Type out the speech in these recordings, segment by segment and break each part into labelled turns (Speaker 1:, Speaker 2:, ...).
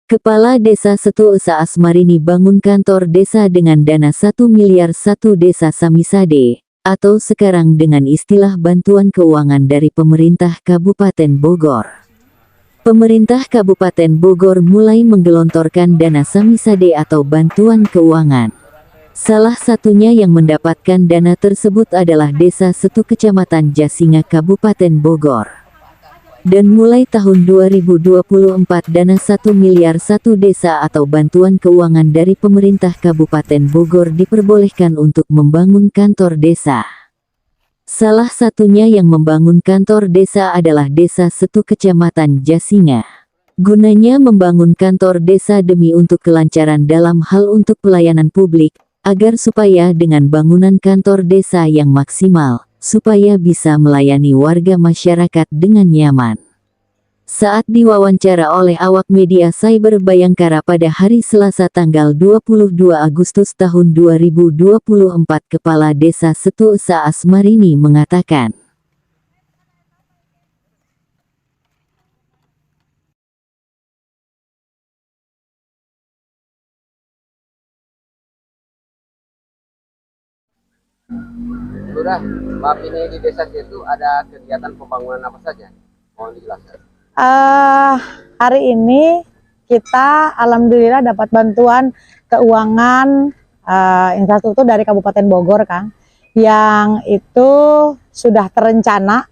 Speaker 1: Kepala Desa Setu Esa Asmarini bangun kantor desa dengan dana 1 miliar 1 Desa Samisade, atau sekarang dengan istilah bantuan keuangan dari pemerintah Kabupaten Bogor. Pemerintah Kabupaten Bogor mulai menggelontorkan dana Samisade atau bantuan keuangan. Salah satunya yang mendapatkan dana tersebut adalah Desa Setu Kecamatan Jasinga Kabupaten Bogor. Dan mulai tahun 2024 dana 1 miliar 1 desa atau bantuan keuangan dari pemerintah Kabupaten Bogor diperbolehkan untuk membangun kantor desa. Salah satunya yang membangun kantor desa adalah Desa Setu Kecamatan Jasinga. Gunanya membangun kantor desa demi untuk kelancaran dalam hal untuk pelayanan publik, agar supaya dengan bangunan kantor desa yang maksimal, supaya bisa melayani warga masyarakat dengan nyaman. Saat diwawancara oleh awak media Cyber Bayangkara pada hari Selasa tanggal 22 Agustus tahun 2024, Kepala Desa Setu Esa Asmarini mengatakan,
Speaker 2: Sudah, maaf ini di desa itu ada kegiatan pembangunan apa saja? Mohon dijelaskan.
Speaker 3: Hari ini kita alhamdulillah dapat bantuan keuangan infrastruktur dari Kabupaten Bogor, Kang, yang itu sudah terencana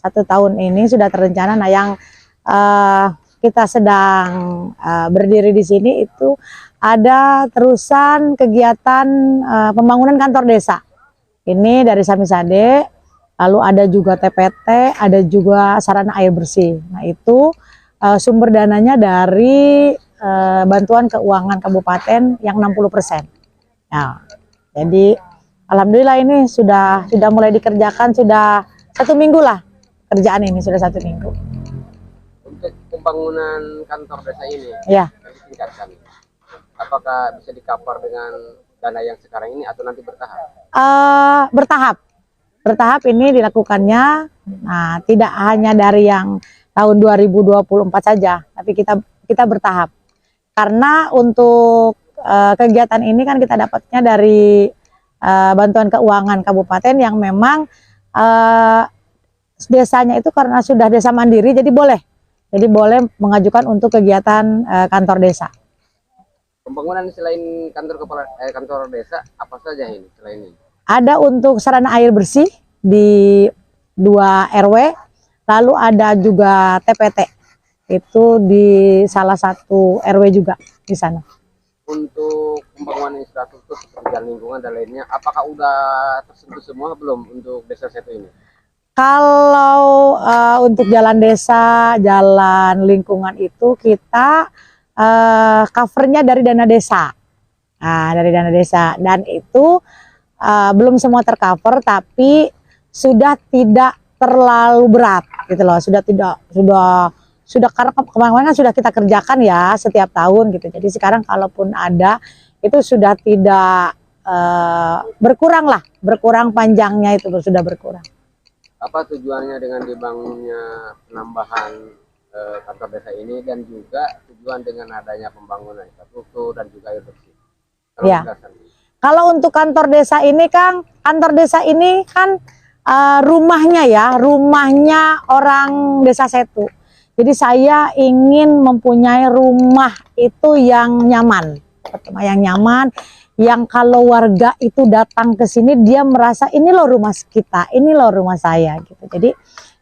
Speaker 3: 1 tahun ini sudah terencana. Nah, yang kita sedang berdiri di sini itu ada terusan kegiatan pembangunan kantor desa. Ini dari Samisade, lalu ada juga TPT, ada juga sarana air bersih. Nah, itu sumber dananya dari bantuan keuangan kabupaten yang 60%. Nah, jadi alhamdulillah ini sudah mulai dikerjakan, sudah 1 minggu lah kerjaan ini, sudah 1 minggu.
Speaker 2: Untuk pembangunan kantor desa ini,
Speaker 3: Ya,
Speaker 2: yang ditingkatkan, apakah bisa di-cover dengan dana yang sekarang ini atau nanti bertahap?
Speaker 3: bertahap ini dilakukannya. Nah, tidak hanya dari yang tahun 2024 saja, tapi kita bertahap. Karena untuk kegiatan ini kan kita dapatnya dari bantuan keuangan kabupaten yang memang desanya itu karena sudah desa mandiri, jadi boleh mengajukan untuk kegiatan kantor desa.
Speaker 2: Pembangunan selain kantor desa apa saja ini selain ini?
Speaker 3: Ada untuk sarana air bersih di 2 RW, lalu ada juga TPT itu di salah satu RW juga di sana.
Speaker 2: Untuk pembangunan infrastruktur seperti jalan lingkungan dan lainnya, apakah udah tersentuh semua belum untuk desa Setu ini?
Speaker 3: Kalau untuk jalan desa, jalan lingkungan itu kita covernya dari dana desa. Nah, dari dana desa, dan itu belum semua tercover, tapi sudah tidak terlalu berat gitu loh. Sudah karena kemarin kan sudah kita kerjakan ya setiap tahun gitu. Jadi sekarang kalaupun ada itu sudah tidak berkurang panjangnya, itu sudah berkurang.
Speaker 2: Apa tujuannya dengan dibangunnya penambahan kantor desa ini, dan juga tujuan dengan adanya pembangunan infrastruktur dan juga air bersih?
Speaker 3: Ya. Kalau untuk kantor desa ini, Kang, kantor desa ini kan rumahnya orang Desa Setu. Jadi saya ingin mempunyai rumah itu yang nyaman, yang kalau warga itu datang ke sini dia merasa ini loh rumah kita, ini loh rumah saya gitu. Jadi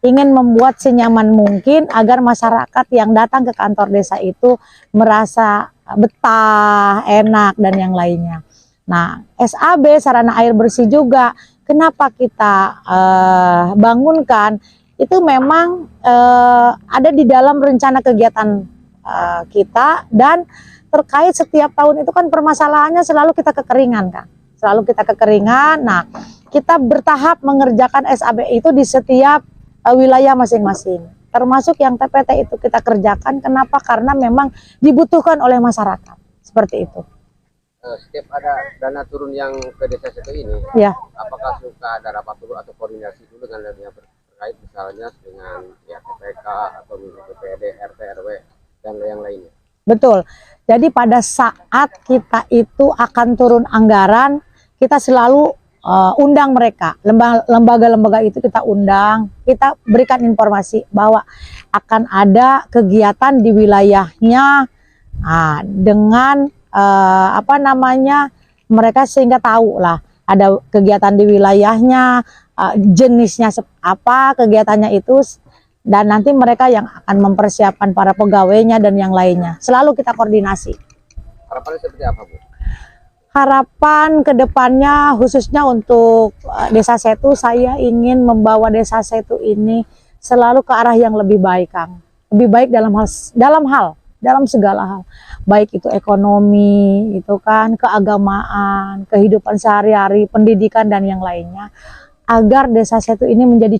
Speaker 3: ingin membuat senyaman mungkin agar masyarakat yang datang ke kantor desa itu merasa betah, enak, dan yang lainnya. Nah, SAB, sarana air bersih juga, kenapa kita bangunkan, itu memang ada di dalam rencana kegiatan kita, dan terkait setiap tahun itu kan permasalahannya selalu kita kekeringan, Kang. Selalu kita kekeringan. Nah, kita bertahap mengerjakan SAB itu di setiap wilayah masing-masing. Termasuk yang TPT itu kita kerjakan. Kenapa? Karena memang dibutuhkan oleh masyarakat. Seperti itu.
Speaker 2: Setiap ada dana turun yang ke desa Setu ini,
Speaker 3: ya,
Speaker 2: apakah suka ada rapat dulu atau koordinasi dulu dengan yang terkait, misalnya dengan ya TPK atau BPD, RT, RW, dan yang lainnya?
Speaker 3: Betul. Jadi pada saat kita itu akan turun anggaran, kita selalu undang mereka, lembaga-lembaga itu kita undang, kita berikan informasi bahwa akan ada kegiatan di wilayahnya, dengan apa namanya, mereka sehingga tahu lah ada kegiatan di wilayahnya, jenisnya apa kegiatannya itu, dan nanti mereka yang akan mempersiapkan para pegawainya dan yang lainnya. Selalu kita koordinasi.
Speaker 2: Harapannya seperti apa, Bu?
Speaker 3: Harapan kedepannya khususnya untuk Desa Setu, saya ingin membawa Desa Setu ini selalu ke arah yang lebih baik, Kang. Lebih baik dalam segala hal. Baik itu ekonomi, itu kan, keagamaan, kehidupan sehari-hari, pendidikan dan yang lainnya. Agar Desa Setu ini menjadi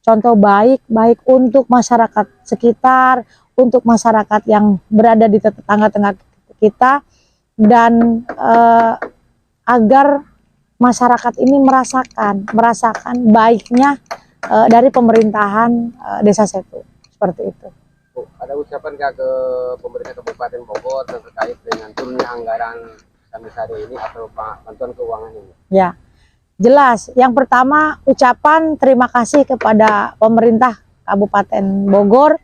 Speaker 3: contoh baik untuk masyarakat sekitar, untuk masyarakat yang berada di tetangga-tetangga kita, dan agar masyarakat ini merasakan baiknya dari pemerintahan Desa Setu, seperti itu.
Speaker 2: Bu, ada ucapan nggak ke pemerintah Kabupaten Bogor terkait dengan turunnya anggaran Samisade ini atau bantuan keuangan ini?
Speaker 3: Ya, jelas. Yang pertama, ucapan terima kasih kepada pemerintah Kabupaten Bogor,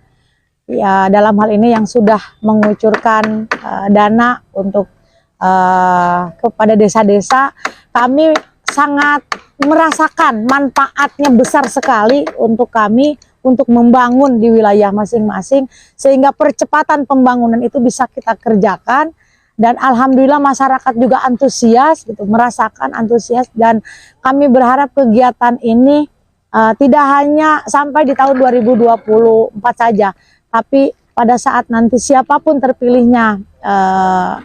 Speaker 3: ya, dalam hal ini yang sudah mengucurkan dana untuk kepada desa-desa. Kami sangat merasakan manfaatnya besar sekali untuk kami untuk membangun di wilayah masing-masing, sehingga percepatan pembangunan itu bisa kita kerjakan. Dan alhamdulillah masyarakat juga antusias gitu, merasakan antusias, dan kami berharap kegiatan ini tidak hanya sampai di tahun 2024 saja, tapi pada saat nanti siapapun terpilihnya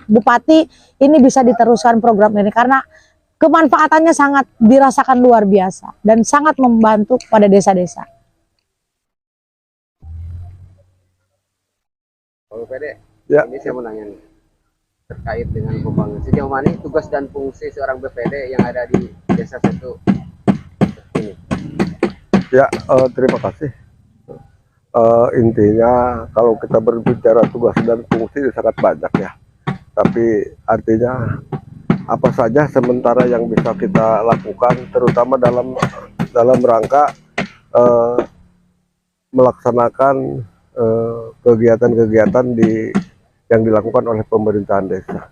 Speaker 3: bupati, ini bisa diteruskan program ini karena kemanfaatannya sangat dirasakan luar biasa dan sangat membantu pada desa-desa.
Speaker 2: Kalau PD,
Speaker 4: Ya.
Speaker 2: ini saya mau nanya nih, terkait dengan pembangunan. Sejauh mana tugas dan fungsi seorang BPD yang ada di Desa Setu ini?
Speaker 4: Ya, terima kasih. Intinya kalau kita berbicara tugas dan fungsi sangat banyak ya. Tapi artinya apa saja sementara yang bisa kita lakukan, terutama dalam rangka melaksanakan kegiatan-kegiatan yang dilakukan oleh pemerintahan desa.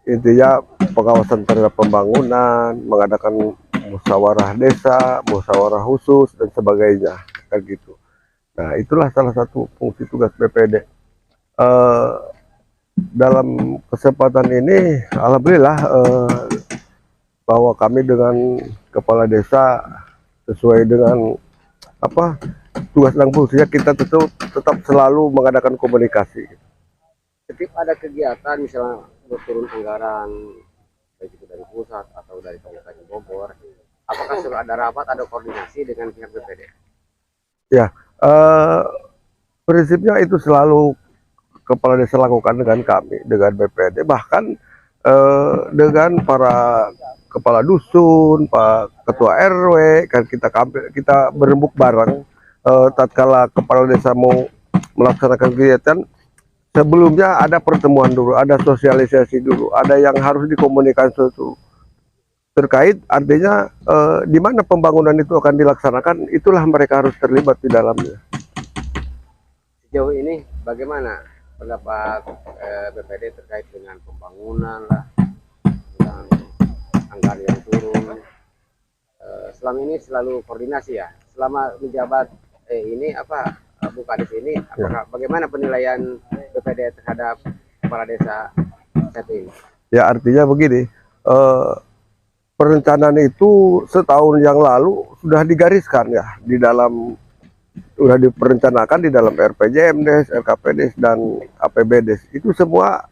Speaker 4: Intinya pengawasan terhadap pembangunan, mengadakan musyawarah desa, musyawarah khusus dan sebagainya, kayak gitu. Nah, itulah salah satu fungsi tugas BPD. Dalam kesempatan ini, alhamdulillah bahwa kami dengan kepala desa sesuai dengan tugas dan fungsinya, kita tetap selalu mengadakan komunikasi.
Speaker 2: Setiap ada kegiatan misalnya turun anggaran baik itu dari pusat atau dari Kabupaten Bogor, apakah selalu ada rapat, ada koordinasi dengan pihak BPD?
Speaker 4: Ya, prinsipnya itu selalu kepala desa lakukan dengan kami, dengan BPD, bahkan dengan para kepala dusun, Pak Ketua RW, kan kita berembuk bareng. Tatkala kepala desa mau melaksanakan kegiatan, sebelumnya ada pertemuan dulu, ada sosialisasi dulu, ada yang harus dikomunikasikan terkait, artinya di mana pembangunan itu akan dilaksanakan, itulah mereka harus terlibat di dalamnya.
Speaker 2: Sejauh ini bagaimana pendapat BPD terkait dengan pembangunan lah, dengan anggaran yang turun? Selama ini selalu koordinasi ya, selama menjabat ini Bu Kades ini, apakah bagaimana penilaian BPD terhadap kepala desa Setu ini?
Speaker 4: Ya, artinya begini, perencanaan itu setahun yang lalu sudah digariskan ya, sudah diperencanakan di dalam RPJMdes, RKPdes dan APBdes. Itu semua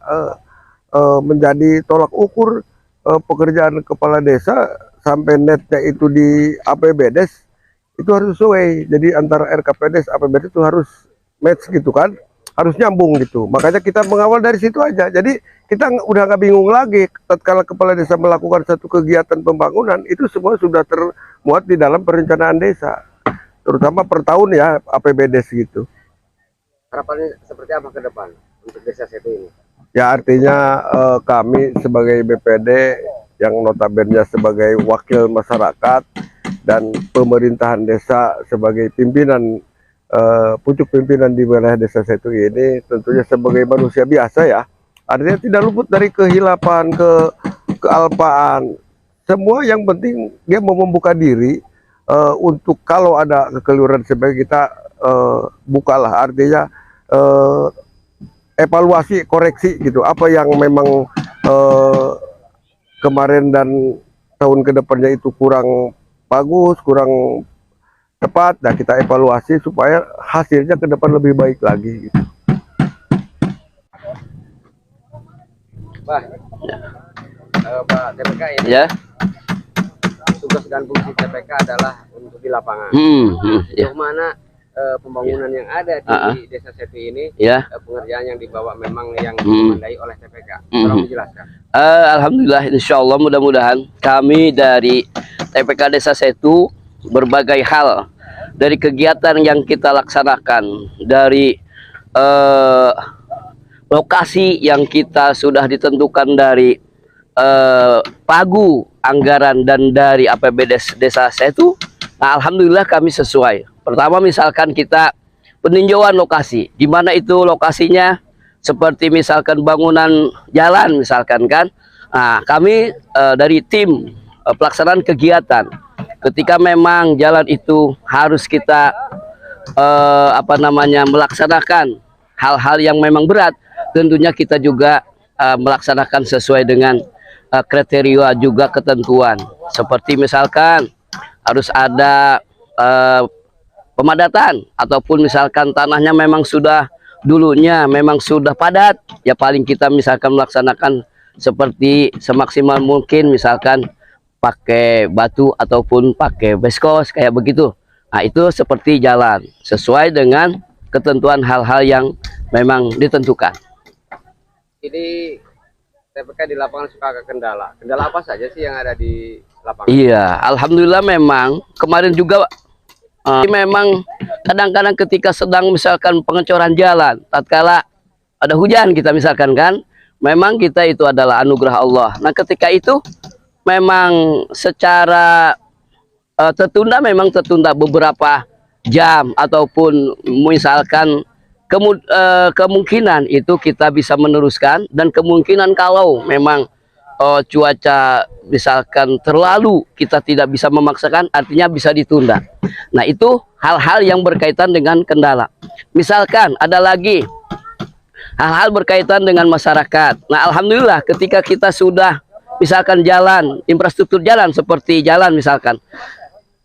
Speaker 4: menjadi tolak ukur pekerjaan kepala desa sampai netnya itu di APBdes itu harus sesuai. Jadi antara RKPdes APBdes itu harus match gitu kan, harus nyambung gitu. Makanya kita mengawal dari situ aja. Jadi kita udah nggak bingung lagi tatkala kepala desa melakukan satu kegiatan pembangunan, itu semua sudah termuat di dalam perencanaan desa, terutama per tahun ya APBdes gitu.
Speaker 2: Harapannya seperti apa ke depan untuk desa Setu ini?
Speaker 4: Ya artinya kami sebagai BPD yang notabene sebagai wakil masyarakat dan pemerintahan desa sebagai pimpinan pucuk pimpinan di wilayah desa Setu ini tentunya sebagai manusia biasa ya, artinya tidak luput dari kehilapan, kealpaan. Semua yang penting dia mau membuka diri untuk kalau ada kekeliruan sebagai kita bukalah, artinya evaluasi, koreksi gitu. Apa yang memang kemarin dan tahun kedepannya itu kurang bagus, kurang tepat, nah kita evaluasi supaya hasilnya ke depan lebih baik lagi gitu.
Speaker 2: Pak, Pak TPK ini
Speaker 5: Ya.
Speaker 2: tugas dan fungsi TPK adalah untuk di lapangan.
Speaker 5: Ya.
Speaker 2: Sejauh mana pembangunan yang ada di desa Setu ini,
Speaker 5: Ya.
Speaker 2: pengerjaan yang dibawa memang yang dimandai oleh TPK. Tolong dijelaskan.
Speaker 5: Alhamdulillah, insya Allah mudah-mudahan kami dari TPK Desa Setu berbagai hal dari kegiatan yang kita laksanakan, dari lokasi yang kita sudah ditentukan dari pagu anggaran dan dari APBD Desa Setu. Nah, alhamdulillah kami sesuai. Pertama misalkan kita peninjauan lokasi, di mana itu lokasinya, seperti misalkan bangunan jalan misalkan kan. Nah, kami dari tim pelaksanaan kegiatan, ketika memang jalan itu harus kita melaksanakan hal-hal yang memang berat, tentunya kita juga melaksanakan sesuai dengan kriteria juga ketentuan, seperti misalkan harus ada pemadatan, ataupun misalkan tanahnya memang sudah dulunya memang sudah padat, ya paling kita misalkan melaksanakan seperti semaksimal mungkin, misalkan pakai batu ataupun pakai beskos kayak begitu. Nah, itu seperti jalan sesuai dengan ketentuan hal-hal yang memang ditentukan.
Speaker 2: Ini TPK di lapangan suka ada kendala. Kendala apa saja sih yang ada di lapangan?
Speaker 5: Iya, alhamdulillah memang kemarin juga memang kadang-kadang ketika sedang misalkan pengecoran jalan, tatkala ada hujan kita misalkan kan, memang kita itu adalah anugerah Allah. Nah, ketika itu memang secara memang tertunda beberapa jam, ataupun misalkan kemungkinan itu kita bisa meneruskan, dan kemungkinan kalau memang cuaca misalkan terlalu kita tidak bisa memaksakan, artinya bisa ditunda. Nah, itu hal-hal yang berkaitan dengan kendala. Misalkan ada lagi hal-hal berkaitan dengan masyarakat. Nah, alhamdulillah ketika kita sudah misalkan jalan, infrastruktur jalan seperti jalan misalkan,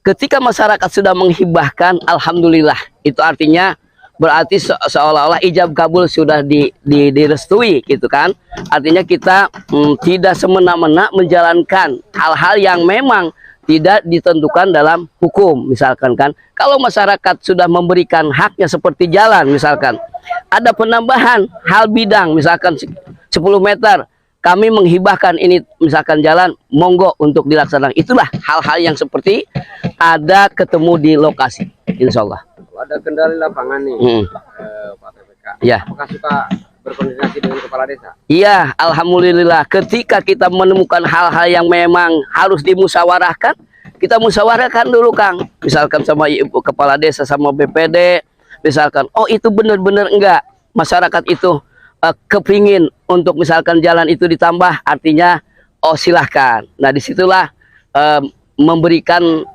Speaker 5: ketika masyarakat sudah menghibahkan, alhamdulillah, itu artinya berarti seolah-olah ijab kabul sudah direstui gitu kan. Artinya kita tidak semena-mena menjalankan hal-hal yang memang tidak ditentukan dalam hukum misalkan kan. Kalau masyarakat sudah memberikan haknya seperti jalan misalkan, ada penambahan hal bidang misalkan 10 meter, kami menghibahkan ini misalkan jalan, monggo untuk dilaksanakan. Itulah hal-hal yang seperti ada ketemu di lokasi, insya Allah.
Speaker 2: Ada kendala di lapangan nih, Pak TPK.
Speaker 5: Ya.
Speaker 2: Apakah suka berkoordinasi dengan kepala desa?
Speaker 5: Iya, alhamdulillah. Ketika kita menemukan hal-hal yang memang harus dimusyawarahkan, kita musyawarahkan dulu, Kang. Misalkan sama ibu kepala desa, sama BPD, misalkan, oh itu benar-benar enggak, masyarakat itu kepingin untuk misalkan jalan itu ditambah, artinya oh silahkan. Nah, disitulah memberikan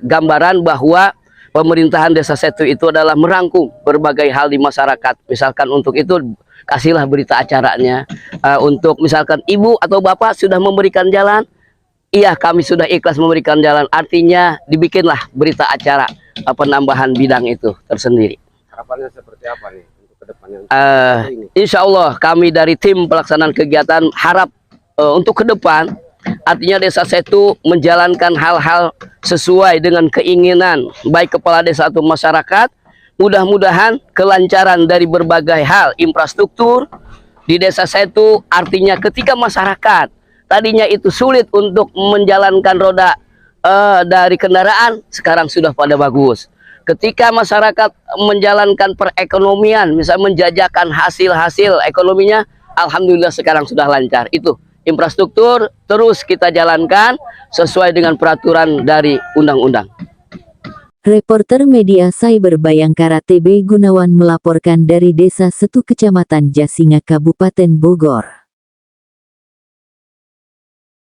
Speaker 5: gambaran bahwa pemerintahan Desa Setu itu adalah merangkum berbagai hal di masyarakat. Misalkan untuk itu kasihlah berita acaranya. Untuk misalkan ibu atau bapak sudah memberikan jalan, iya kami sudah ikhlas memberikan jalan. Artinya dibikinlah berita acara penambahan bidang itu tersendiri.
Speaker 2: Harapannya seperti apa nih untuk kedepannya?
Speaker 5: Insya Allah kami dari tim pelaksanaan kegiatan harap untuk ke depan, artinya Desa Setu menjalankan hal-hal sesuai dengan keinginan baik kepala desa atau masyarakat. Mudah-mudahan kelancaran dari berbagai hal infrastruktur di Desa Setu, artinya ketika masyarakat tadinya itu sulit untuk menjalankan roda dari kendaraan, sekarang sudah pada bagus. ketika masyarakat menjalankan perekonomian, misalnya menjajakan hasil-hasil ekonominya, alhamdulillah sekarang sudah lancar. Itu infrastruktur terus kita jalankan sesuai dengan peraturan dari undang-undang.
Speaker 1: Reporter Media Cyber Bayangkara TB Gunawan melaporkan dari Desa Setu Kecamatan Jasinga Kabupaten Bogor.